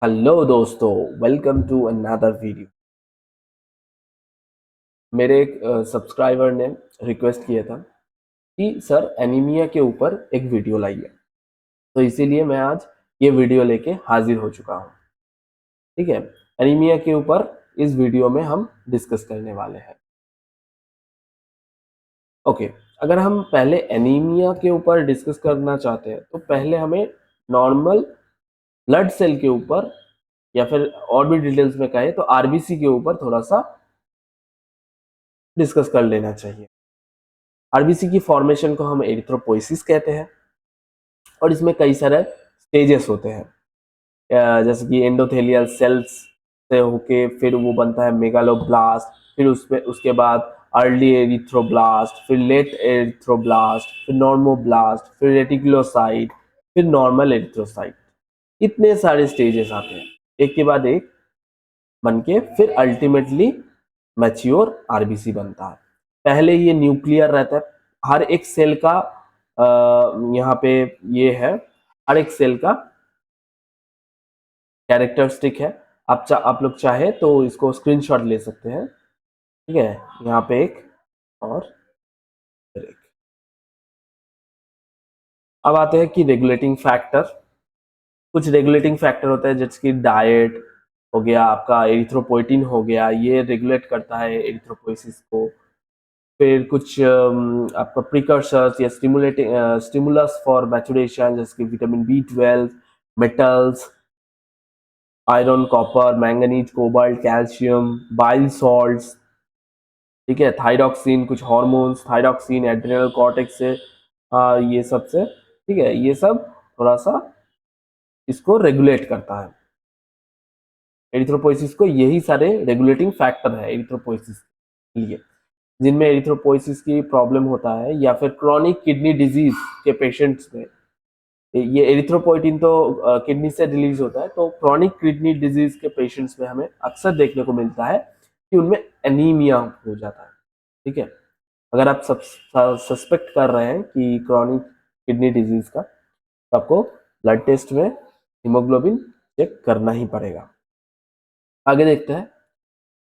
Hello दोस्तों, welcome to another video. मेरे एक सब्सक्राइबर ने रिक्वेस्ट किया था कि सर एनीमिया के ऊपर एक वीडियो लाइए, तो इसीलिए मैं आज ये वीडियो लेके हाजिर हो चुका हूँ। ठीक है, एनीमिया के ऊपर इस वीडियो में हम डिस्कस करने वाले हैं। ओके, अगर हम पहले एनीमिया के ऊपर डिस्कस करना चाहते हैं तो पहले हमें नॉर्मल ब्लड सेल के ऊपर या फिर और भी डिटेल्स में कहें तो आरबीसी के ऊपर थोड़ा सा डिस्कस कर लेना चाहिए। आरबीसी की फॉर्मेशन को हम एरिथ्रोपोइसिस कहते हैं और इसमें कई सारे स्टेजेस होते हैं, जैसे कि एंडोथेलियल सेल्स से होके फिर वो बनता है मेगालोब्लास्ट, फिर उसमें उसके बाद अर्ली एरिथ्रोब्लास्ट, फिर लेट एरिथ्रोब्लास्ट, फिर नॉर्मोब्लास्ट, फिर रेटिकुलोसाइट, फिर नॉर्मल एरिथ्रोसाइट। इतने सारे स्टेजेस आते हैं एक के बाद एक बनके, फिर अल्टीमेटली मैच्योर आरबीसी बनता है। पहले ये न्यूक्लियर रहता है, हर एक सेल का यहाँ पे ये है, हर एक सेल का कैरेक्टरिस्टिक है। आप लोग चाहे तो इसको स्क्रीनशॉट ले सकते हैं। ठीक है, यहाँ पे एक और एक। अब आते हैं कि रेगुलेटिंग फैक्टर। कुछ रेगुलेटिंग फैक्टर होता है जैसे कि डाइट हो गया, आपका एरिथ्रोपोइटिन हो गया, ये रेगुलेट करता है एरिथ्रोपोइसिस को। फिर कुछ आपका प्रिकर्सर्स या स्टिमुलस फॉर मैचुरेशन जैसे कि vitamin B 12, metals, iron, copper, manganese, cobalt, calcium, bile salts. ठीक है, थायरॉक्सिन, कुछ हार्मोन्स, थायरॉक्सिन एड्रिनल कॉर्टेक्स से, ये सब से, ठीक है, ये सब थोड़ा सा इसको रेगुलेट करता है एरिथ्रोपोइसिस को। यही सारे रेगुलेटिंग फैक्टर है एरिथ्रोपोइसिस के लिए। जिनमें एरिथ्रोपोइसिस की प्रॉब्लम होता है या फिर क्रॉनिक किडनी डिजीज के पेशेंट्स में, ये एरिथ्रोपोइटिन तो किडनी से रिलीज होता है, तो क्रॉनिक किडनी डिजीज के पेशेंट्स में हमें अक्सर देखने को मिलता है कि उनमें एनीमिया हो जाता है। ठीक है, अगर आप सस्पेक्ट कर रहे हैं कि क्रॉनिक किडनी डिजीज का, तो आपको ब्लड टेस्ट में हीमोग्लोबिन चेक करना ही पड़ेगा। आगे देखते हैं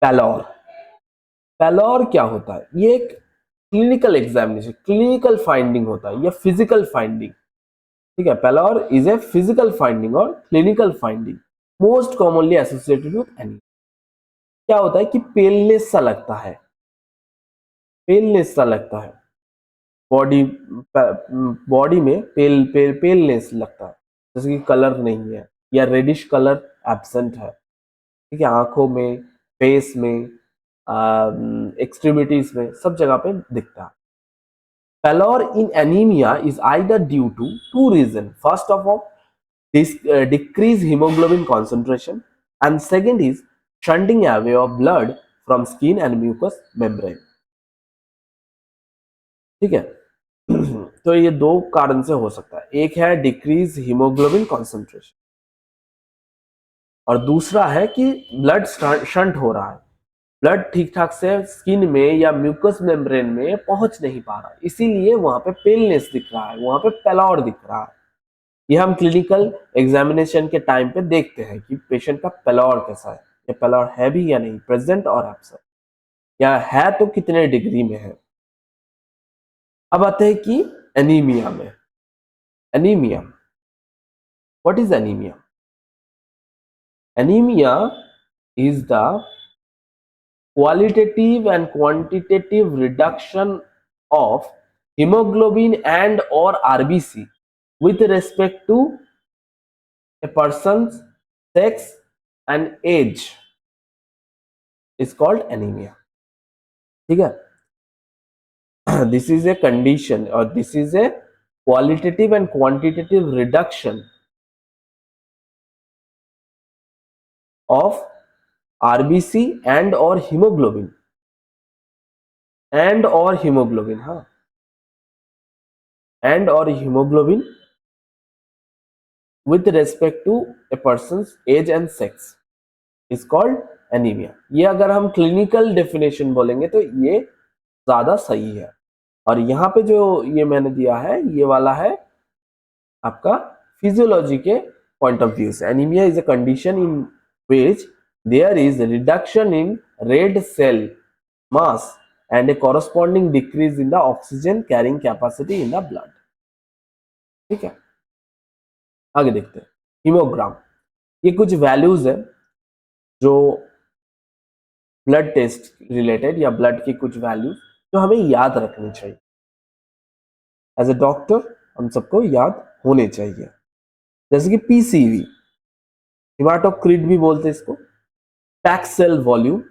पैलोर। पैलोर क्या होता है? ये एक क्लिनिकल एग्जामिनेशन, क्लिनिकल फाइंडिंग होता है या फिजिकल फाइंडिंग। ठीक है, पैलोर इज ए फिजिकल फाइंडिंग और clinical finding most commonly associated with anaemia. क्या होता है कि पेलनेस सा लगता है, पेलनेस सा लगता है बॉडी बॉडी में पेलनेस लगता है, जैसे कि कलर नहीं है या रेडिश कलर एब्सेंट है। ठीक है, आंखों में, फेस में, एक्सट्रीमिटीज में, सब जगह पे दिखता है। Pallor in anemia is either due to two reasons. First of all, decreased hemoglobin concentration, and second is shunting away of blood from skin and mucous membrane. ठीक है, तो ये दो कारण से हो सकता है। एक है डिक्रीज हीमोग्लोबिन कॉन्सेंट्रेशन और दूसरा है कि ब्लड शंट हो रहा है, ब्लड ठीक ठाक से स्किन में या म्यूकस मेम्ब्रेन में पहुंच नहीं पा रहा, इसीलिए वहां पे पेलनेस दिख रहा है, वहां पे पैलॉर दिख रहा है। ये हम क्लिनिकल एग्जामिनेशन के टाइम पे देखते हैं कि पेशेंट का पैलॉर कैसा है, ये पैलॉर है भी या नहीं, प्रेजेंट और एब्सेंट, या है तो कितने डिग्री में है। अब आते हैं कि एनीमिया में। Anaemia, what is anaemia? Anaemia is the qualitative and quantitative reduction of hemoglobin and or RBC with respect to a person's sex and age is called anemia. ठीक है, this is a condition or this is a qualitative and quantitative reduction of RBC and or hemoglobin हाँ, and or hemoglobin with respect to a person's age and sex is called anemia. ये अगर हम clinical definition बोलेंगे तो ये ज्यादा सही है। और यहाँ पे जो ये मैंने दिया है, ये वाला है आपका फिजियोलॉजी के point of view से anemia is a condition in which there is a reduction in red cell mass and a corresponding decrease in the oxygen carrying capacity in the blood. ठीक है, आगे देखते हैं हीमोग्राम। ये कुछ values है जो ब्लड टेस्ट रिलेटेड या ब्लड की कुछ वैल्यूज जो हमें याद रखनी चाहिए। एज ए डॉक्टर हम सबको याद होने चाहिए, जैसे कि पीसीवी, हिमाटोक्रिट भी बोलते हैं इसको, पैक सेल वॉल्यूम।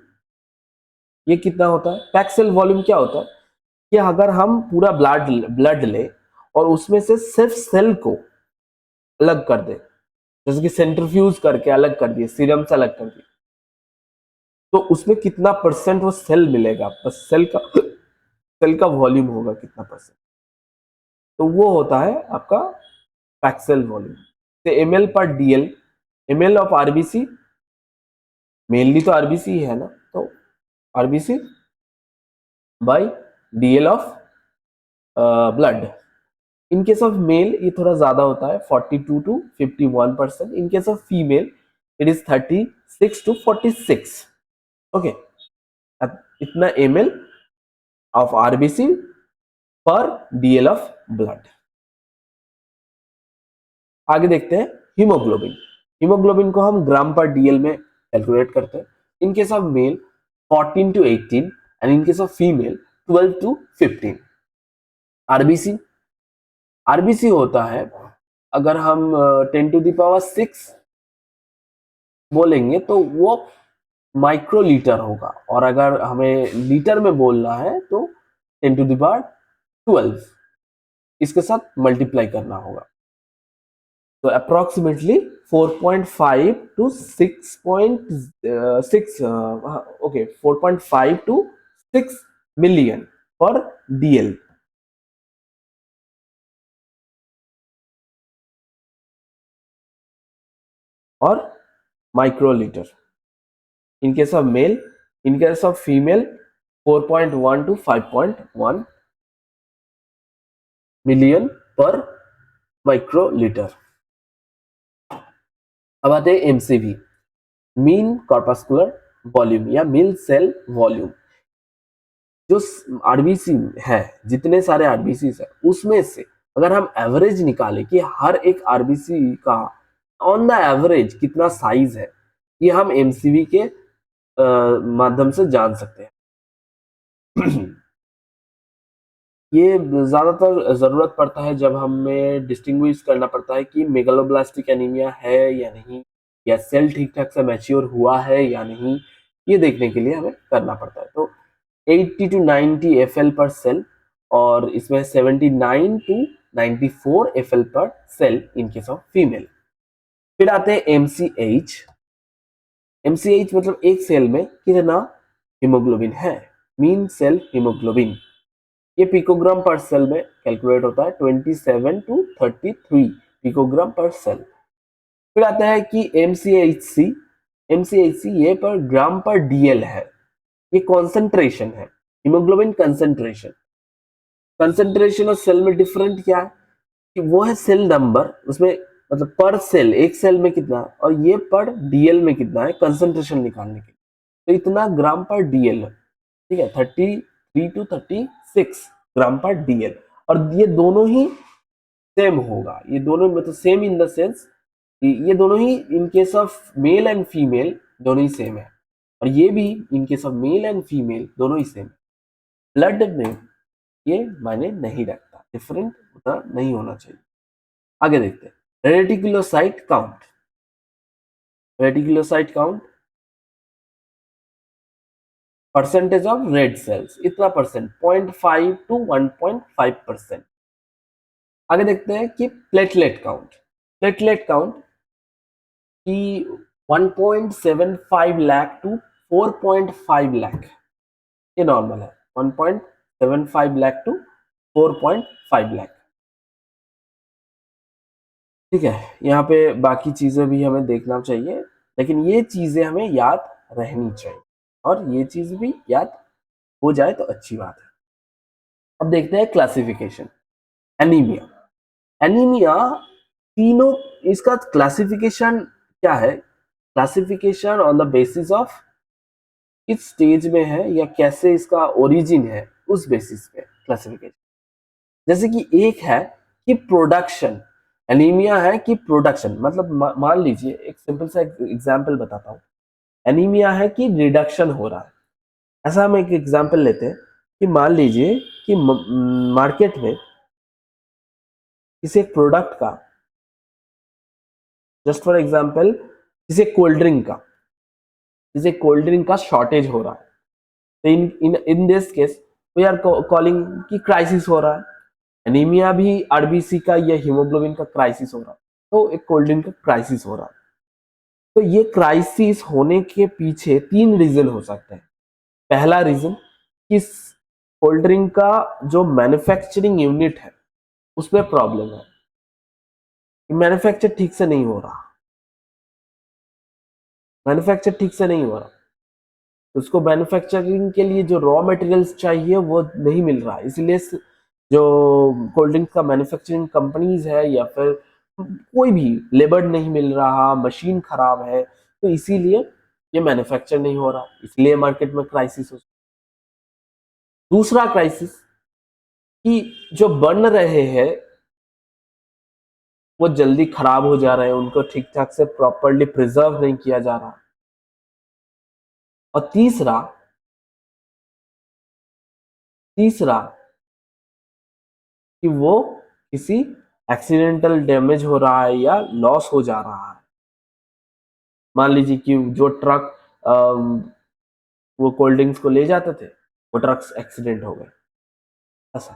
ये कितना होता है? पैक सेल वॉल्यूम क्या होता है कि अगर हम पूरा ब्लड ले और उसमें से सिर्फ सेल को अलग कर दे, जैसे कि सेंट्रीफ्यूज करके अलग कर दिए, सीरम से अलग कर दिए, तो उसमें कितना परसेंट वो सेल मिलेगा, बस सेल का वॉल्यूम होगा कितना परसेंट, तो वो होता है आपका पैक सेल वॉल्यूम। ml पर dl, ml of RBC, mainly तो आरबीसी है ना, तो RBC by dl of blood. In case of male ये थोड़ा ज्यादा होता है, 42 to 51%। In case of female it is 36 to 46। Okay, इतना ml ऑफ आरबीसी पर dl ऑफ ब्लड। आगे देखते हैं हीमोग्लोबिन। हीमोग्लोबिन को हम ग्राम पर डीएल में कैलकुलेट करते हैं। इन case of mail 14 to 18 and in case of female 12 to 15। RBC, RBC होता है, अगर हम 10 to the power 6 बोलेंगे तो वो माइक्रोलीटर होगा, और अगर हमें लीटर में बोलना है तो 10 to the power 12 इसके साथ मल्टीप्लाई करना होगा। तो approximately 4.5 to 6.6 okay 4.5 to 6 million पर डीएल। और microlitre in case of mail, in case of female 4.1 to 5.1 million पर माइक्रोलीटर। अब आते हैं एमसीवी, मीन कॉर्पस्कुलर वॉल्यूम या मीन सेल वॉल्यूम। जो आरबीसी है, जितने सारे आरबीसी है उसमें से अगर हम एवरेज निकालें कि हर एक आरबीसी का ऑन द एवरेज कितना साइज है, ये हम एमसीवी के माध्यम से जान सकते हैं। ये ज्यादातर जरूरत पड़ता है जब हमें डिस्टिंग्विश करना पड़ता है कि मेगालोब्लास्टिक एनीमिया है या नहीं, या सेल ठीक ठाक से मैच्योर हुआ है या नहीं, ये देखने के लिए हमें करना पड़ता है। तो 80 to 90 FL पर सेल, और इसमें 79 to 94 FL पर cell in case of female. फिर आते हैं MCH। MCH मतलब एक सेल में कितना हीमोग्लोबिन है, मीन सेल हीमोग्लोबिन। ये पिकोग्राम पर सेल में कैलकुलेट होता है, 27 to 33 पिकोग्राम पर सेल। फिर आता है कि MCHC, MCHC ये पर ग्राम पर डीएल है, ये कॉन्सेंट्रेशन है, हीमोग्लोबिन कंसेंट्रेशन। कंसेंट्रेशन और सेल में डिफरेंट क्या है कि वो है सेल नंबर, उसमें मतलब पर सेल, एक सेल में कितना, और ये पर डीएल में कितना है, कंसेंट्रेशन निकालने के लिए। तो इतना ग्राम पर डीएल है, ठीक है, 33 to 36 ग्राम पर डीएल। और ये दोनों ही सेम होगा, ये दोनों मतलब सेम इन द सेंस, ये दोनों ही in case of male and female दोनों ही सेम है, और ये भी in case of male and female दोनों ही सेम। ब्लड में ये मायने नहीं रखता, डिफरेंट उतना नहीं होना चाहिए। आगे देखते हैं reticulocyte count. Reticulocyte count percentage of red cells, इतना परसेंट, 0.5 to 1.5%। आगे देखते हैं कि प्लेटलेट काउंट। प्लेटलेट काउंट की 1.75 लाख टू 4.5 लाख, ये नॉर्मल है, 1.75 लाख टू 4.5 लाख। ठीक है, यहाँ पे बाकी चीजें भी हमें देखना चाहिए, लेकिन ये चीजें हमें याद रहनी चाहिए, और ये चीज भी याद हो जाए तो अच्छी बात है। अब देखते हैं क्लासिफिकेशन। एनीमिया। एनीमिया तीनों इसका क्लासिफिकेशन क्या है, classification on the basis of किस स्टेज में है या कैसे इसका ओरिजिन है, उस बेसिस पे क्लासिफिकेशन। जैसे कि एक है कि प्रोडक्शन, एनीमिया है कि प्रोडक्शन, मतलब मान लीजिए एक सिंपल सा एग्जांपल बताता हूँ। एनीमिया है कि रिडक्शन हो रहा है। ऐसा हम एक एग्जांपल लेते हैं कि मान लीजिए कि मार्केट में किसी एक प्रोडक्ट का, जस्ट फॉर एग्जांपल किसी कोल्ड ड्रिंक का शॉर्टेज हो रहा है। तो in this case we are calling कि क्राइसिस हो रहा है। एनीमिया भी आरबीसी का या हीमोग्लोबिन का क्राइसिस हो रहा है, तो एक कोल्ड ड्रिंक का क्राइसिस हो रहा है। तो ये क्राइसिस होने के पीछे तीन रीजन हो सकते हैं। पहला रीजन कि कोल्ड ड्रिंक का जो मैन्युफैक्चरिंग यूनिट है उसमें प्रॉब्लम है, मैन्युफैक्चर ठीक से नहीं हो रहा, मैन्युफैक्चर ठीक से नहीं हो रहा, उसको मैन्युफैक्चरिंग के लिए जो रॉ मटेरियल्स चाहिए वो नहीं मिल रहा, इसलिए जो कोल्ड ड्रिंक का मैन्युफैक्चरिंग कंपनीज है या फिर कोई भी लेबर नहीं मिल रहा, मशीन खराब है, तो इसीलिए ये मैन्युफैक्चर नहीं हो रहा, इसलिए मार्केट में क्राइसिस हो। दूसरा क्राइसिस कि जो बन रहे हैं वो जल्दी खराब हो जा रहे हैं, उनको ठीक ठाक से प्रॉपरली प्रिजर्व नहीं किया जा रहा। और तीसरा तीसरा कि वो किसी एक्सीडेंटल डैमेज हो रहा है या लॉस हो जा रहा है। मान लीजिए कि जो ट्रक वो कोल्ड ड्रिंक्स को ले जाते थे, वो ट्रक्स एक्सीडेंट हो गए, ऐसा।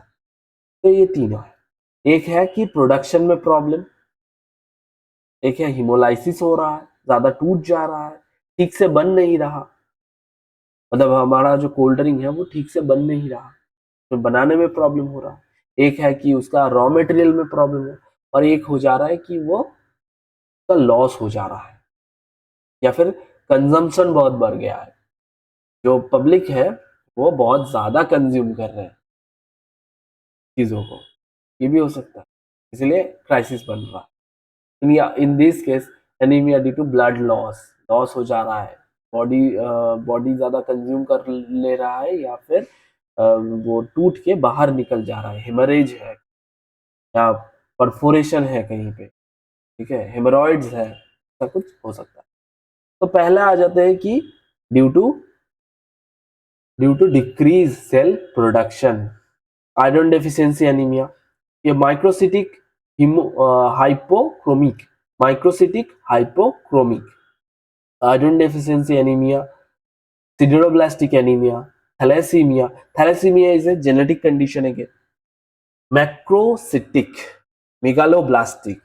तो ये तीनों है, एक है कि प्रोडक्शन में प्रॉब्लम, एक है हिमोलाइसिस हो रहा है, ज्यादा टूट जा रहा है, ठीक से बन नहीं रहा, मतलब हमारा जो कोल्ड ड्रिंक है वो ठीक से बन नहीं रहा, तो बनाने में प्रॉब्लम हो रहा है। एक है कि उसका रॉ मटेरियल में प्रॉब्लम है, और एक हो जा रहा है कि वो का लॉस हो जा रहा है या फिर कंजम्पशन बहुत बढ़ गया है, जो पब्लिक है वो बहुत ज्यादा कंज्यूम कर रहे हैं चीजों को, ये भी हो सकता है, इसलिए क्राइसिस बन रहा है। In this case anaemia due to blood loss, loss हो जा रहा है, बॉडी बॉडी ज्यादा कंज्यूम कर ले रहा है या फिर वो टूट के बाहर निकल जा रहा है, हेमरेज है या परफोरेशन है कहीं पे, ठीक है, हेमरॉइड्स है, ऐसा कुछ हो सकता है। तो पहला आ जाते हैं कि due to decrease cell production, iron deficiency anaemia, ये microcytic hypochromic, microcytic hypochromic iron deficiency anaemia, sideroblastic anaemia, thalassaemia, thalassaemia is a genetic condition है, मैक्रोसिटिक मेगालोब्लास्टिक,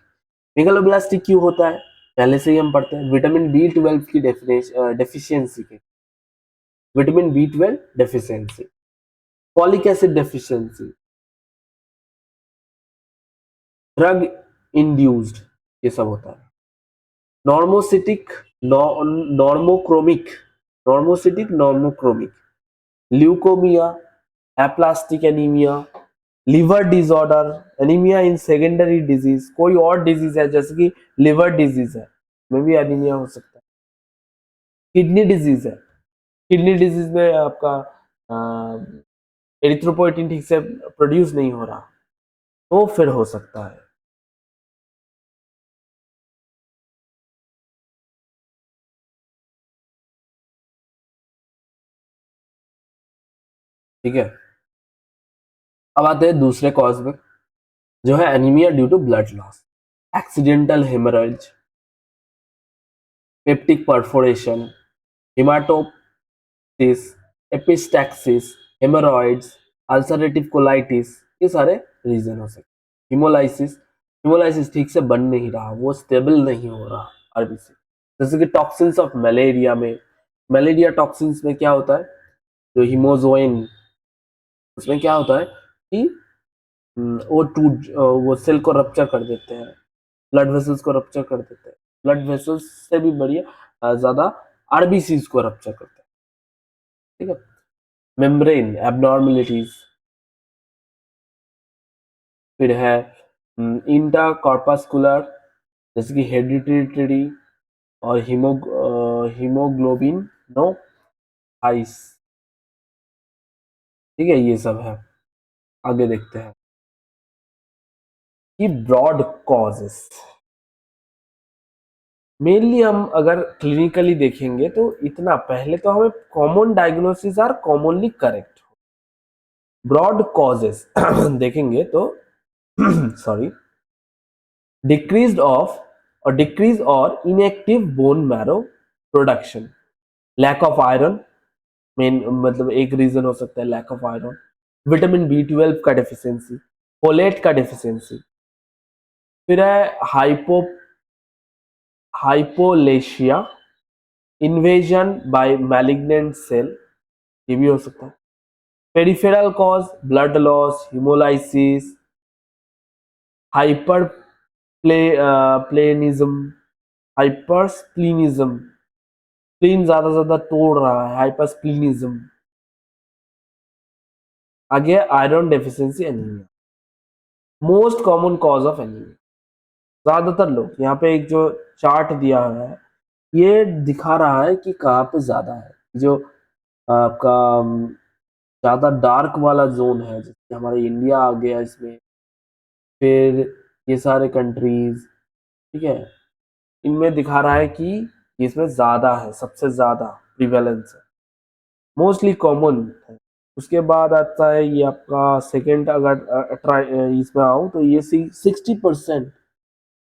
मेगालोब्लास्टिक क्यों होता है पहले से ही हम पढ़ते हैं, विटामिन बी 12 की डेफिशिएंसी के, vitamin B 12 deficiency, folic acid deficiency, drug induced, ये सब होता है। Normocytic normochromic, normochromic, leukaemia, aplastic anaemia, liver disorder, anaemia in secondary disease, कोई और डिजीज है जैसे कि लिवर डिजीज है में भी एनीमिया हो सकता है। किडनी डिजीज है, किडनी डिजीज में आपका एरिथ्रोपोइटिन ठीक से प्रोड्यूस नहीं हो रहा, तो फिर हो सकता है। ठीक है, अब आते हैं दूसरे कॉज में, जो है anaemia due to blood loss, accidental haemorrhage, peptic perforation, haematosis, epistaxis, haemorrhoids, ulcerative colitis, ये सारे रीजन हो सकते। हिमोलाइसिस, हिमोलाइसिस ठीक से बन नहीं रहा, वो स्टेबल नहीं हो रहा आरबीसी। जैसे कि टॉक्सिन्स ऑफ मलेरिया में, मलेरिया टॉक्सिन्स में क्या होता है, जो हिमोजोइन, उसमें क्या होता है कि वो वो सेल को रप्चर कर देते हैं, ब्लड वेसल्स को रप्चर कर देते हैं, ब्लड वेसल्स से भी बढ़िया ज्यादा आरबीसीज को रप्चर करते हैं, ठीक है। मेम्ब्रेन एबनॉर्मेलिटीज, फिर है इंटा कॉर्पस्कुलर जैसे कि हेरिडिटी और हीमोग्लोबिन नो आइस, ठीक है, ये सब है। आगे देखते हैं कि ब्रॉड कॉजेस। मेनली हम अगर क्लिनिकली देखेंगे तो इतना, पहले तो हमें common diagnosis are commonly correct. Broad causes देखेंगे तो सॉरी, डिक्रीज और inactive bone marrow production, lack of iron, main मतलब एक रीजन हो सकता है lack of iron, vitamin B12 का डेफिशिएंसी, फोलेट का डेफिशिएंसी, फिर है hypoplasia, invasion by malignant cell, ये भी हो सकता है। Peripheral cause, blood loss, haemolysis, hypersplenism, hypersplenism, spleen ज्यादा तोड़ रहा है, हाइपरस्प्लीनिज्म। आगे iron deficiency anaemia, most common cause of anaemia. ज्यादातर लोग, यहाँ पे एक जो चार्ट दिया हुआ है ये दिखा रहा है कि कहाँ पे ज्यादा है। जो आपका ज्यादा डार्क वाला जोन है, जैसे हमारा इंडिया आ गया इसमें, फिर ये सारे कंट्रीज, ठीक है, इनमें दिखा रहा है कि इसमें ज्यादा है, सबसे ज्यादा प्रिवेलेंस है, मोस्टली कॉमन है। उसके बाद आता है ये आपका सेकेंड, अगर इसमें आऊँ तो ये 60%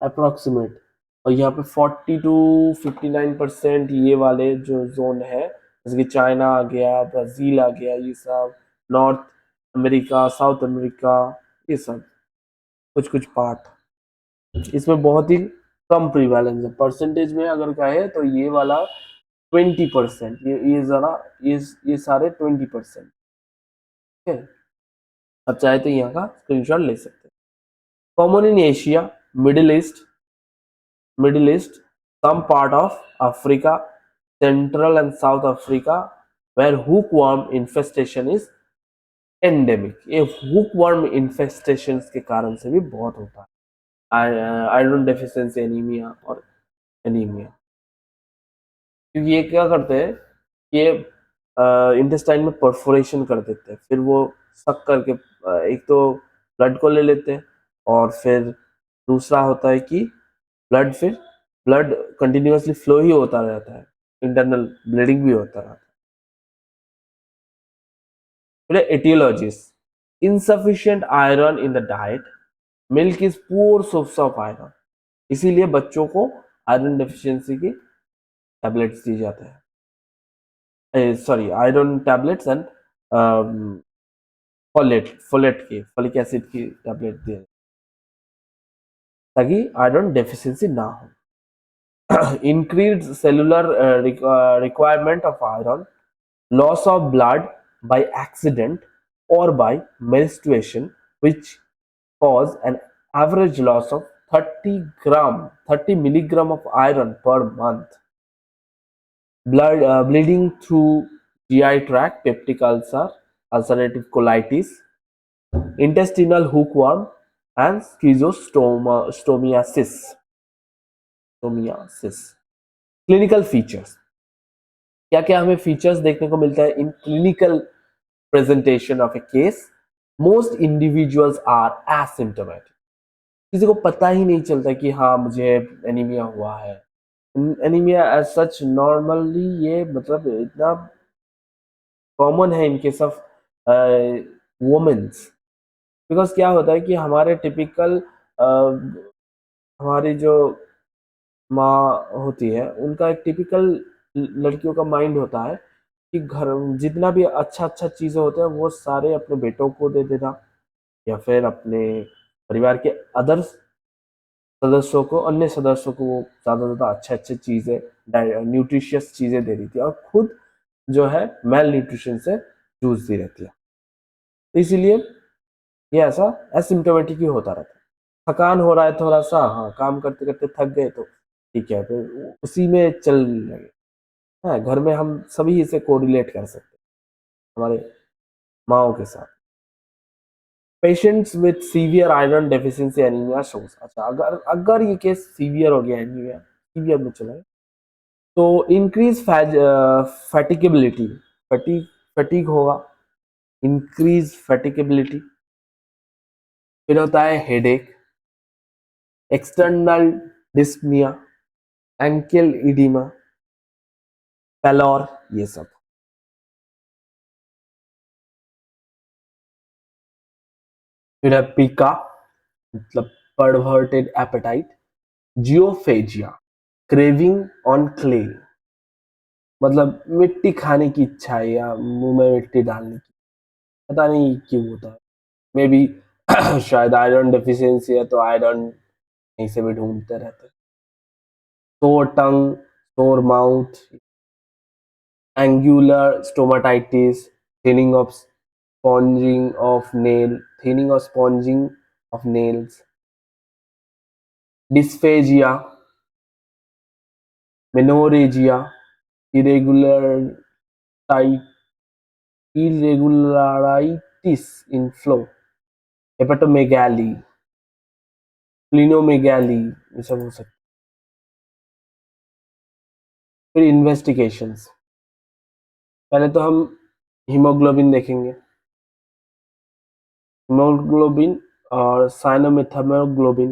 अप्रोक्सीमेट, और यहाँ पे 40 to 59% ये वाले जो जोन है, जैसे कि चाइना आ गया, ब्राजील आ गया, ये सब नॉर्थ अमेरिका, साउथ अमेरिका, ये सब कुछ कुछ पार्ट, इसमें बहुत ही कम प्रिवेलेंस है। परसेंटेज में अगर कहे तो ये वाला 20%, ये जरा ये सारे 20%, ठीक है। अब चाहे तो यहाँ का स्क्रीनशॉट ले सकते हैं। Common in Asia, middle east, some part of Africa, Central and South Africa, where hookworm infestation is endemic. ये hookworm infestations के कारण से भी बहुत होता है, आयरन डेफिशिएंसी एनीमिया और एनीमिया। क्योंकि ये क्या करते हैं, ये इंटेस्टाइन में परफोरेशन कर देते हैं, फिर वो सक करके एक तो ब्लड को ले लेते हैं, और फिर दूसरा होता है कि फिर ब्लड कंटिन्यूअसली फ्लो ही होता रहता है, इंटरनल ब्लीडिंग भी होता रहता है। फिर aetiologies, insufficient iron in the diet, milk is poor source of iron, इसीलिए बच्चों को आयरन डेफिशिएंसी की टैबलेट्स दी जाते हैं, sorry iron tablets and folic acid की टैबलेट दी, ताकि आयरन डेफिशिएंसी ना हो। Increase cellular requirement of iron, loss of blood by accident or by menstruation, which cause an average loss of 30 milligram of iron per month. Bleeding through GI tract, peptic ulcer, ulcerative colitis, intestinal hookworm, and schistosomiasis. Clinical features, क्या क्या हमें features देखने को मिलता है in clinical presentation of a case? Most individuals are asymptomatic, किसी को पता ही नहीं चलता कि हाँ मुझे एनीमिया हुआ है। एनीमिया एज सच नॉर्मली ये मतलब इतना कॉमन है in case of womens, because क्या होता है कि हमारे टिपिकल हमारी जो माँ होती है उनका एक टिपिकल लड़कियों का माइंड होता है कि घर जितना भी अच्छा अच्छा चीज़ें होते हैं वो सारे अपने बेटों को दे देना, या फिर अपने परिवार के अदर सदस्यों को, अन्य सदस्यों को वो ज़्यादा ज़्यादा अच्छे अच्छे चीज़ें, न्यूट्रिशियस चीज़ें दे रही थी, और खुद जो है मेल न्यूट्रिशन से जूझती रहती है। तो इसीलिए ये ऐसा एसिम्टोमेटिक ही होता रहता है। थकान हो रहा है थोड़ा सा, हाँ काम करते करते थक गए तो ठीक है, फिर उसी में चल लगे। हाँ, घर में हम सभी इसे कोरिलेट कर सकते हैं हमारे माओ के साथ। Patients with severe iron deficiency anaemia shows. अच्छा, अगर अगर ये केस सीवियर हो गया, एनीमिया सीवियर में चला गया, तो इंक्रीज फैटिकेबिलिटी, फटीग फटीग होगा, इंक्रीज फैटिकेबिलिटी। फिर होता है headache, external dyspnoea, ankle oedema, pallor, ये सब। फिर है पिका, मतलब perverted appetite, geophagia, craving on clay, मतलब मिट्टी खाने की इच्छा है या मुंह में मिट्टी डालने की, पता नहीं क्यों होता है, मे बी शायद आयरन डेफिशिएंसी है तो आयरन कहीं से भी ढूंढते रहते हैं। सोर टंग, सोर mouth, angular stomatitis, thinning of sponging of nail, thinning of sponging of nails, dysphagia, menorrhagia, irregular irregularities in flow, hepatomegaly, splenomegaly, ये सब हो सकता है। फिर इन्वेस्टिगेशंस, पहले तो हम हीमोग्लोबिन देखेंगे, हीमोग्लोबिन और साइनोमेथामोग्लोबिन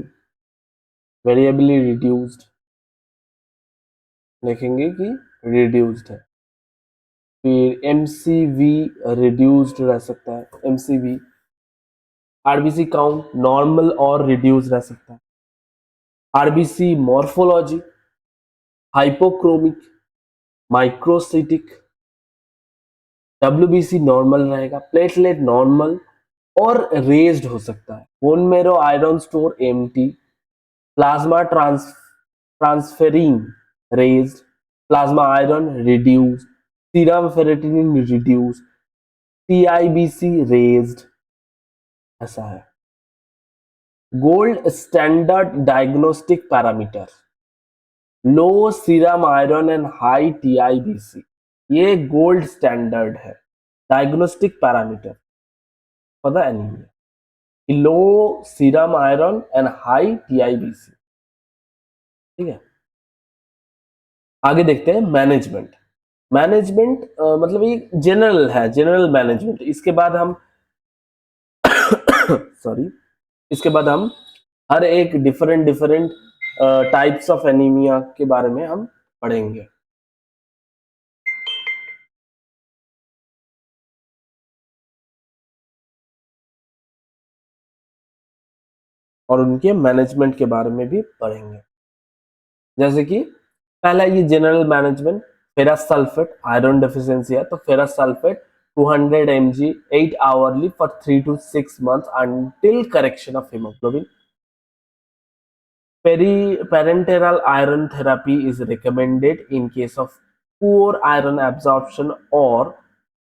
वेरिएबली रिड्यूस्ड, देखेंगे कि रिड्यूस्ड है। फिर एमसीवी रिड्यूस्ड रह सकता है, एमसीवी। आरबीसी काउंट नॉर्मल और रिड्यूस रह सकता है। RBC morphology, hypochromic, microcytic, WBC normal रहेगा, प्लेटलेट नॉर्मल और रेज्ड हो सकता है, bone marrow iron store empty, plasma transferrin raised, plasma iron reduced, serum ferritin reduced, TIBC raised, ऐसा है। Gold standard diagnostic parameter, low serum iron and high TIBC, ये gold standard है diagnostic parameter for the anaemia, low serum iron and high TIBC. ठीक है, आगे देखते हैं management. Management मतलब ये जनरल है, जनरल मैनेजमेंट। इसके बाद हम सॉरी, इसके बाद हम हर एक different different types of anaemia के बारे में हम पढ़ेंगे। और उनके मैनेजमेंट के बारे में भी पढ़ेंगे। जैसे कि पहला ये general management, ferrous sulphate, iron deficiency है तो ferrous sulphate 200 mg 8 hourly for 3 to 6 months until correction of hemoglobin. Parenteral iron therapy is recommended in case of poor iron absorption or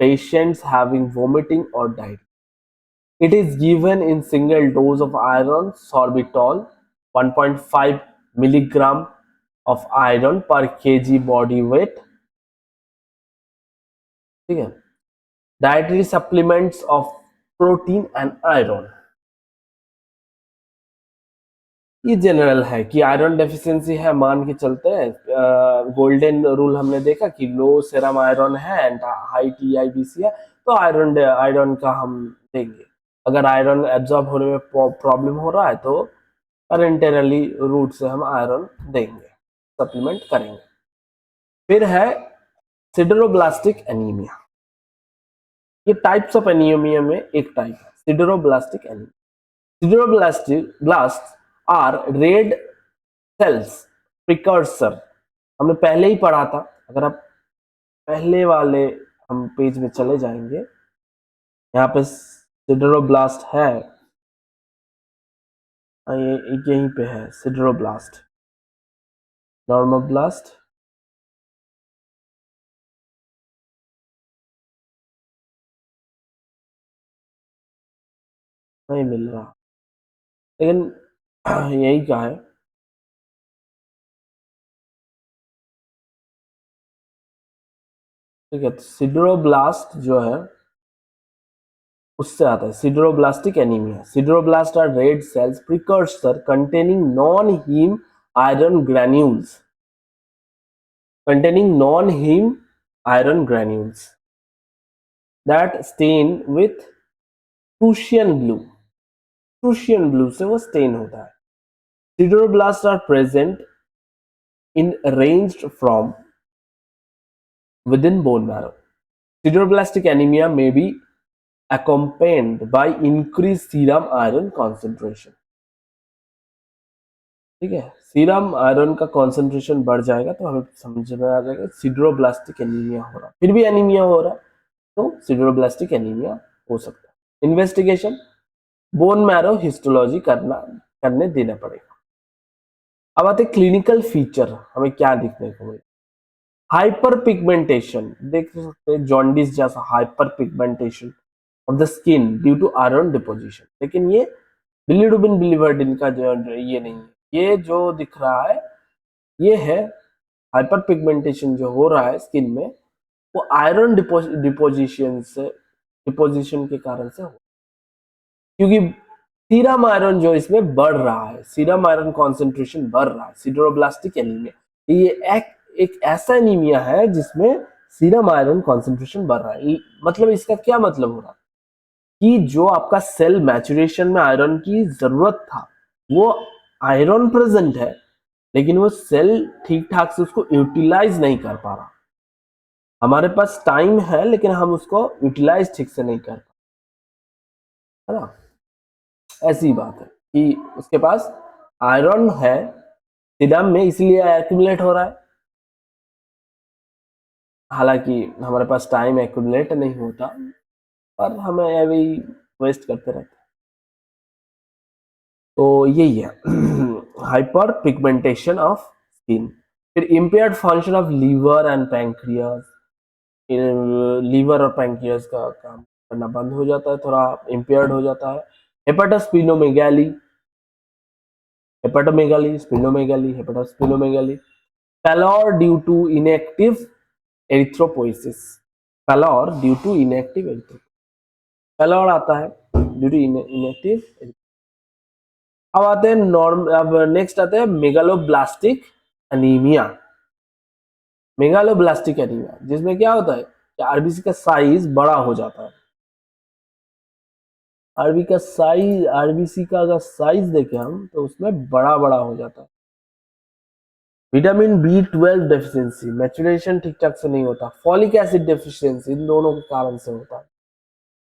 patients having vomiting or diarrhea. It is given in single dose of iron sorbitol, 1.5 milligram of iron per kg body weight. ठीक है, dietary supplements of protein and iron, ये general है कि iron deficiency है मान के चलते हैं। गोल्डन रूल हमने देखा कि लो सेरम आयरन है एंड हाई टीआईबीसी है, तो आयरन आयरन का हम देंगे। अगर आयरन एब्जॉर्ब होने में प्रॉब्लम हो रहा है तो पेरेंटरली रूट से हम आयरन देंगे, सप्लीमेंट करेंगे। फिर है सिडरोब्लास्टिक एनीमिया, ये टाइप्स ऑफ एनीमिया में एक टाइप है sideroblastic anaemia. Sideroblasts are red cells precursor, हमने पहले ही पढ़ा था। अगर आप पहले वाले हम पेज में चले जाएंगे, यहाँ पे सिडरोब्लास्ट है, ये यहीं पे है सिडरोब्लास्ट, नॉर्मोब्लास्ट, नहीं मिल रहा, लेकिन यही का है। ठीक है, तो सिडरोब्लास्ट जो है उससे आता है sideroblastic anaemia. Sideroblast are red cells precursor containing non haem iron granules, containing non-heme iron granules that stain with Prussian blue। Prussian blue से वो stain होता है। Sideroblasts are present in ranged from within bone marrow। Sideroblastic anemia may be accompanied by increased serum iron concentration। ठीक है, serum iron का concentration बढ़ जाएगा तो हमें समझ में आ जाएगा सिडरोब्लास्टिक एनीमिया हो रहा, फिर भी एनीमिया हो रहा तो सिडरोब्लास्टिक एनीमिया हो सकता है। इन्वेस्टिगेशन, बोन मैरो हिस्टोलॉजी करने देना पड़ेगा। अब आते क्लिनिकल फीचर, हमें क्या दिखने को मिले। हाइपर पिगमेंटेशन देख सकते हैं, जॉन्डिस जैसा hyper pigmentation of the skin due to iron deposition. लेकिन ये बिलीरुबिन बिलीवर्डिन का जो ये नहीं है, ये जो दिख रहा है ये है हाइपर पिगमेंटेशन जो हो रहा है स्किन में, वो आयरन डिपोजिशन के कारण से हो, क्योंकि सीरम आयरन जो इसमें बढ़ रहा है, सीरम आयरन कॉन्सेंट्रेशन बढ़ रहा है। सिडरोब्लास्टिक एनीमिया ये एक ऐसा एनीमिया है जिसमें सीरम आयरन कॉन्सेंट्रेशन बढ़ रहा है। मतलब इसका क्या मतलब हो रहा है कि जो आपका सेल मैचुरेशन में आयरन की जरूरत था वो आयरन प्रेजेंट है, लेकिन वो सेल ठीक ठाक से उसको यूटिलाइज नहीं कर पा रहा। हमारे पास टाइम है लेकिन हम उसको यूटिलाइज ठीक से नहीं कर पा, है ना। ऐसी बात है कि उसके पास आयरन है सीरम में, इसलिए एक्यूमुलेट हो रहा है, हालांकि हमारे पास टाइम एक्यूमुलेट नहीं होता पर हमें अभी वेस्ट करते रहते। तो यही है हाइपर पिगमेंटेशन ऑफ स्किन। फिर impaired function of liver and pancreas, liver और पैंक्रियास का काम करना बंद हो जाता है, थोड़ा इम्पेयर्ड हो जाता है। Hepatosplenomegaly, hepatomegaly, splenomegaly, hepatosplenomegaly. Pallor due to inactive erythropoiesis, pallor due to inactive erythropoiesis, pallor आता है ड्यू टू इनएक्टिव। अब आते हैं अब नेक्स्ट आते हैं मेगालोब्लास्टिक एनीमिया। मेगालोब्लास्टिक एनीमिया जिसमें क्या होता है कि आरबीसी का साइज बड़ा हो जाता है। आरबीसी का अगर साइज देखें हम तो उसमें बड़ा बड़ा हो जाता है। विटामिन B12 डेफिशिएंसी, मैचुरेशन ठीक ठाक से नहीं होता। फॉलिक एसिड डेफिशिएंसी, इन दोनों के कारण से होता है।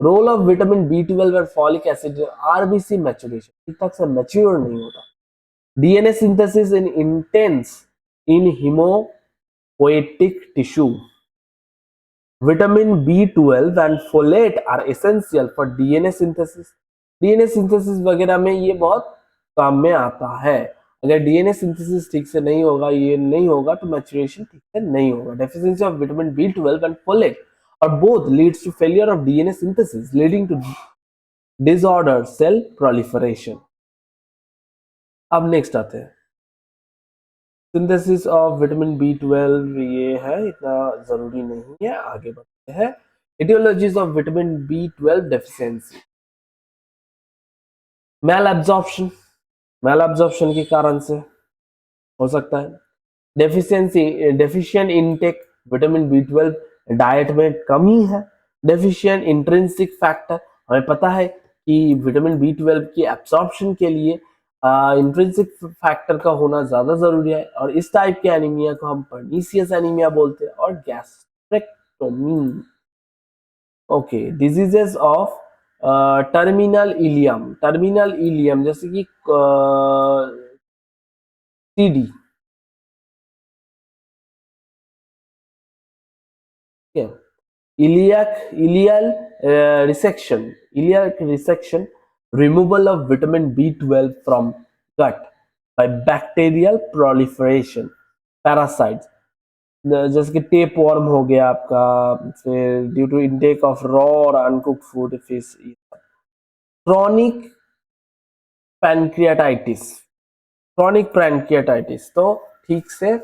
रोल ऑफ विटामिन B12 और फॉलिक एसिड, आरबीसी मैचुरेशन ठीक ठाक से मैच्योर नहीं होता। DNA synthesis in intense in hemopoietic tissue. Vitamin B12 and folate are essential for DNA synthesis। DNA synthesis वगैरह में ये बहुत काम में आता है। अगर DNA synthesis ठीक से नहीं होगा, ये नहीं होगा तो मैचुरेशन ठीक से नहीं होगा। Deficiency of vitamin B12 and folate or both leads to failure of DNA synthesis, leading to disordered cell proliferation। अब नेक्स्ट आते हैं सिंथेसिस ऑफ विटामिन B12, ये है, इतना जरूरी नहीं है, आगे बढ़ते हैं। Aetiologies of vitamin B12 deficiency. Malabsorption के कारण से हो सकता है। Deficient intake vitamin B12, diet में कमी है। डेफिशिएंट इंट्रिंसिक फैक्टर, हमें पता है कि विटामिन B12 की एब्जॉर्प्शन के लिए इंट्रिंसिक फैक्टर का होना ज्यादा जरूरी है, और इस टाइप के एनीमिया को हम पर्नीशियस एनीमिया बोलते हैं। और gastrectomy. Okay, diseases of terminal ileum जैसे कि CD, ileal resection, removal of vitamin B12 from gut by bacterial proliferation, parasites, जैसे कि टेप वर्म हो गया आपका, फिर due to intake of raw और uncooked food, fish. Chronic pancreatitis तो ठीक से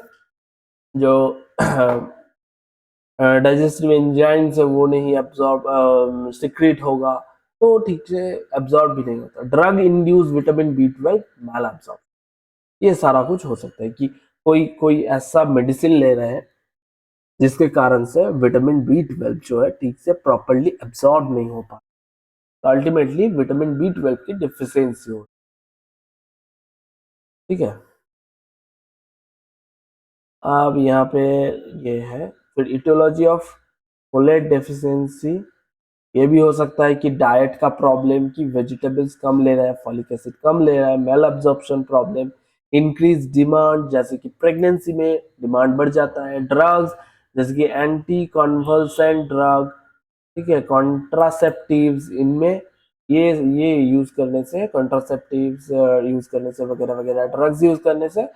जो डाइजेस्टिव एंजाइम्स है वो नहीं एब्जॉर्ब सिक्रेट होगा, तो ठीक से एब्जॉर्ब भी नहीं होता। ड्रग इंड्यूस विटामिन B12 मैल एब्जॉर्ब, ये सारा कुछ हो सकता है कि कोई कोई ऐसा मेडिसिन ले रहे हैं जिसके कारण से विटामिन B12 जो है ठीक से प्रॉपरली एब्जॉर्ब नहीं हो पा, तो अल्टीमेटली विटामिन B12 की डिफिशियंसी हो, ठीक है। अब यहाँ पे ये है, फिर इटियोलॉजी ऑफ फोलेट डेफिशिएंसी, ये भी हो सकता है कि डाइट का प्रॉब्लम, कि वेजिटेबल्स कम ले रहा है, फॉलिक एसिड कम ले रहा है, malabsorption problem, increase demand, जैसे कि प्रेगनेंसी में डिमांड बढ़ जाता है, ड्रग्स जैसे कि एंटी कॉन्वल्सेंट ड्रग, ठीक है, कॉन्ट्रासेप्टिव्स, इनमें ये यूज करने से, कॉन्ट्रासेप्टिव्स यूज करने से वगैरह वगैरह, ड्रग्स यूज करने से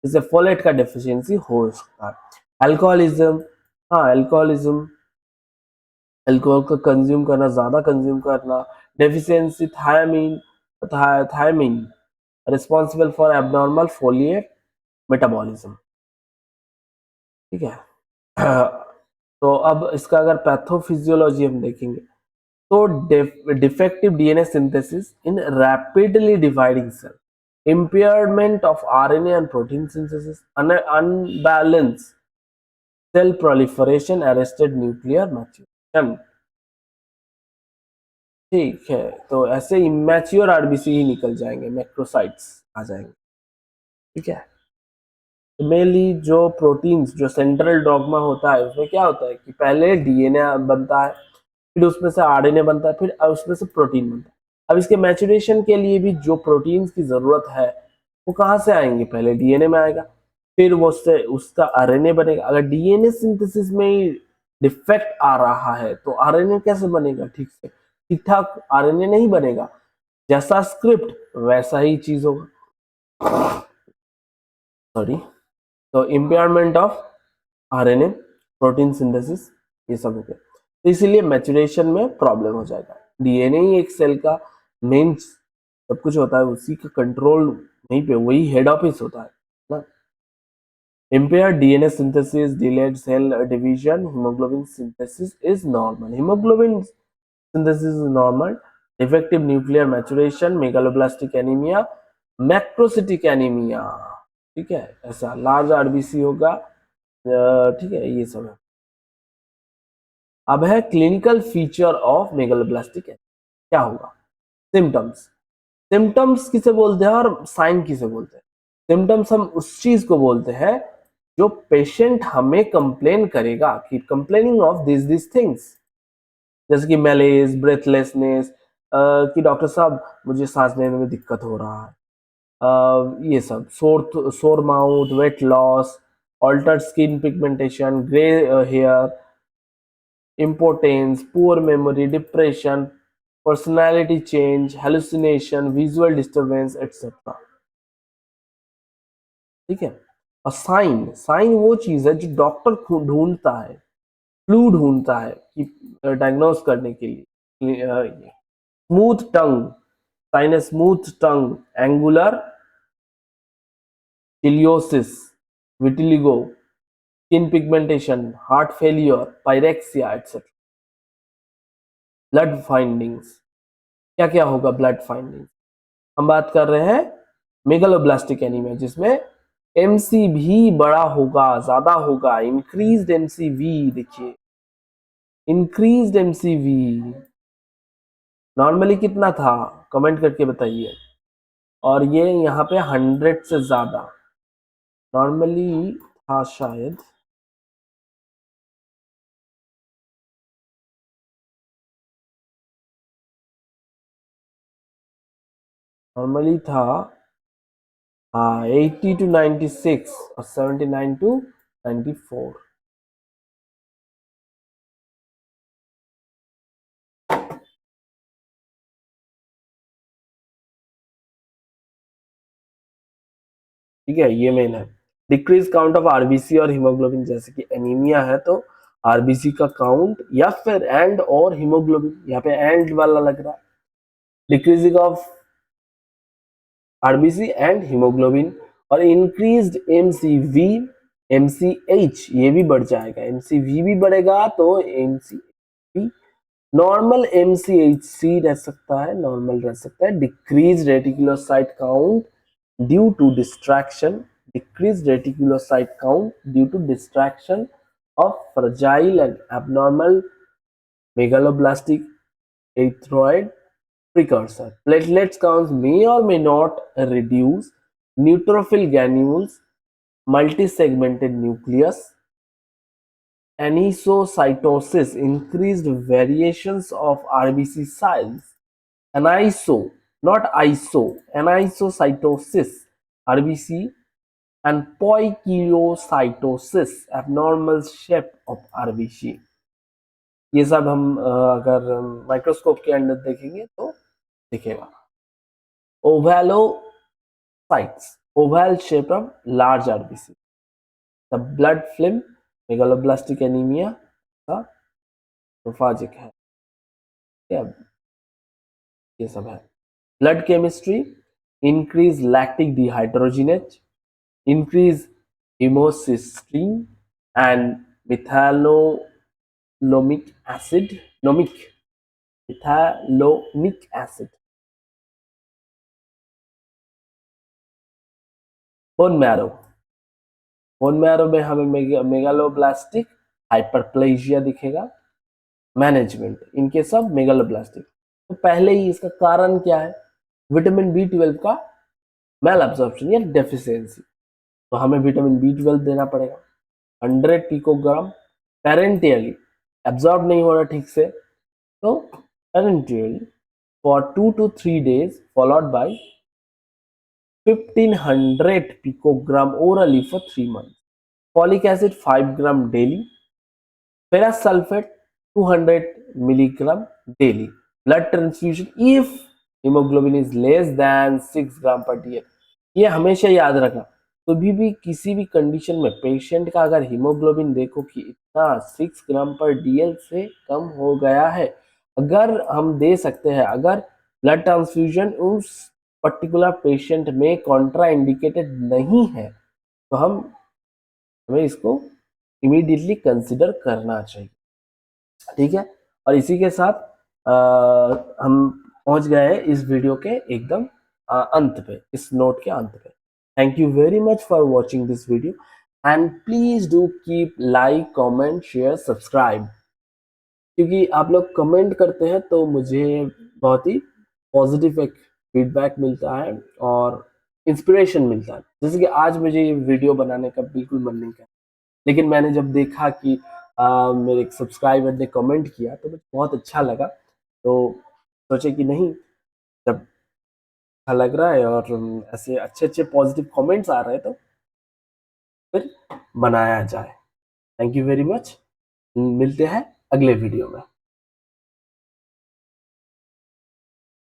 इससे फोलेट का डेफिशिएंसी हो सकता है। अल्कोहलिज्म, हाँ अल्कोहलिज्म, अल्कोहल को कंज्यूम करना, ज्यादा कंज्यूम करना, deficiency thiamine, thiamine responsible for abnormal folate metabolism, ठीक है। तो अब इसका अगर पैथोफिजियोलॉजी हम देखेंगे तो defective DNA synthesis in rapidly dividing cell, impairment of RNA and protein synthesis, unbalanced cell proliferation, arrested nuclear maturation, ठीक है। तो ऐसे इमेच्योर आरबीसी ही निकल जाएंगे, मैक्रोसाइट्स आ जाएंगे, ठीक है। मेनली जो प्रोटीन्स, जो सेंट्रल डॉगमा होता है उसमें क्या होता है कि पहले डीएनए बनता है, फिर उसमें से आरएनए बनता है, फिर उसमें से प्रोटीन बनता है। अब इसके मैचुरेशन के लिए भी जो प्रोटीन्स की जरूरत है वो कहाँ से आएंगे, पहले डीएनए में आएगा, फिर वो उससे उसका आरएनए बनेगा। अगर डीएनए सिंथेसिस में ही डिफेक्ट आ रहा है तो आरएनए कैसे बनेगा, ठीक से ठीक ठाक आरएनए नहीं बनेगा, जैसा स्क्रिप्ट वैसा ही चीज होगा, सॉरी। तो impairment of RNA, protein synthesis, ये सब हो गया, तो इसीलिए मैचुरेशन में प्रॉब्लम हो जाएगा। डीएनए ही एक सेल का मेन सब कुछ होता है, उसी का कंट्रोल वहीं पे, वही हेड ऑफिस होता है ना। Impaired DNA synthesis, delayed cell division, hemoglobin synthesis is normal. Hemoglobin synthesis is normal. Defective nuclear maturation, megaloblastic anemia, macrocytic anemia, ठीक है, ऐसा लार्ज आरबीसी होगा, ठीक है, ये सब है। अब है clinical feature of megaloblastic anaemia, क्या होगा, सिम्टम्स, सिम्टम्स किसे बोलते हैं और साइन किसे बोलते हैं। सिम्टम्स हम उस चीज को बोलते हैं जो पेशेंट हमें कंप्लेन करेगा कि कंप्लेनिंग ऑफ दिस थिंग्स, जैसे कि मैलेज, ब्रेथलेसनेस, कि डॉक्टर साहब मुझे सांस लेने में दिक्कत हो रहा है, ये सब, sore mouth, weight loss, altered skin pigmentation, grey hair, impotence, poor memory, depression, personality change, hallucination, visual disturbance, etc. ठीक है। और साइन, साइन वो चीज है जो डॉक्टर ढूंढता है, क्लू ढूंढता है कि डायग्नोस करने के लिए। स्मूथ टंग, साइन है smooth tongue, angular cheilosis, vitiligo, skin pigmentation, heart failure, pyrexia, etcetera. Blood findings, क्या क्या होगा ब्लड फाइंडिंग्स, हम बात कर रहे हैं मेगालोब्लास्टिक एनीमिया जिसमें एमसीवी बड़ा होगा, ज्यादा होगा, इंक्रीज्ड एमसीवी, देखिए इंक्रीज्ड एमसीवी नॉर्मली कितना था, कमेंट करके बताइए, और ये यहाँ पे 100 से ज्यादा नॉर्मली था, शायद नॉर्मली था, हाँ 80 to 96 और 79 to 94। ठीक है, ये मेन है। डिक्रीज काउंट ऑफ आरबीसी और हीमोग्लोबिन, जैसे कि एनीमिया है तो आरबीसी का काउंट या फिर एंड और हीमोग्लोबिन, यहाँ पे एंड वाला लग रहा है, decreasing of RBC and haemoglobin, और इंक्रीज्ड एमसीवी, एमसीएच ये भी बढ़ जाएगा, एमसीवी भी बढ़ेगा तो एमसीवी नॉर्मल MCHC रह सकता है, नॉर्मल रह सकता है। Decrease reticulocyte count due to distraction, decrease reticulocyte count due to distraction of fragile and abnormal megaloblastic erythroid precursor. Platelets counts may or may not reduce, neutrophil granules, multi-segmented nucleus, anisocytosis, increased variations of RBC size, aniso, not iso, anisocytosis, RBC, and poikilocytosis, abnormal shape of RBC. ये सब हम अगर microscope के अंदर देखेंगे तो दिखेगा। Ovalocytes, oval shape of large RBC. The blood film, megaloblastic anaemia का प्रोफाजिक है, ये सब है। Blood chemistry, increase lactic dehydrogenase, increase hemocysteine and methylnomic acid, methylnomic acid. Bone marrow, bone marrow में हमें मेगालोब्लास्टिक हाइपरप्लेजिया दिखेगा। मैनेजमेंट इनके सब मेगालोब्लास्टिक। तो पहले ही इसका कारण क्या है? विटामिन B12 का मेल एब्जॉर्प्शन या डेफिशिएंसी। तो हमें विटामिन B12 देना पड़ेगा 100 पिकोग्राम पेरेंटियली। एब्जॉर्ब नहीं हो रहा ठीक से तो पेरेंटियली for 2 to 3 days followed by 1500 picogram orally for 3 months. Folic acid 5 gram daily. Ferrous sulfate 200 milligram daily. Blood transfusion if hemoglobin is less than 6 gram per day. ये हमेशा याद रखना, कभी भी किसी भी कंडीशन में पेशेंट का अगर हीमोग्लोबिन देखो कि इतना 6 ग्राम पर DL से कम हो गया है, अगर हम दे सकते हैं, अगर ब्लड ट्रांसफ्यूजन उस पर्टिकुलर पेशेंट में कॉन्ट्रा इंडिकेटेड नहीं है तो हमें इसको इमीडिएटली कंसिडर करना चाहिए। ठीक है, और इसी के साथ हम पहुंच गए हैं इस वीडियो के एकदम अंत पे, इस नोट के अंत पे। Thank you very much for watching this video and please do keep like, comment, share, subscribe. क्योंकि आप लोग कमेंट करते हैं तो मुझे बहुत ही पॉजिटिव एक फीडबैक मिलता है और इंस्पिरेशन मिलता है। जैसे कि आज मुझे ये वीडियो बनाने का बिल्कुल मन नहीं कर, लेकिन मैंने जब देखा कि मेरे सब्सक्राइबर ने कमेंट किया तो मुझे बहुत अच्छा लगा। तो सोचे कि नहीं, जब अच्छा लग रहा है और ऐसे अच्छे अच्छे पॉजिटिव कमेंट्स आ रहे हैं तो फिर बनाया जाए। थैंक यू वेरी मच, मिलते हैं अगले वीडियो में।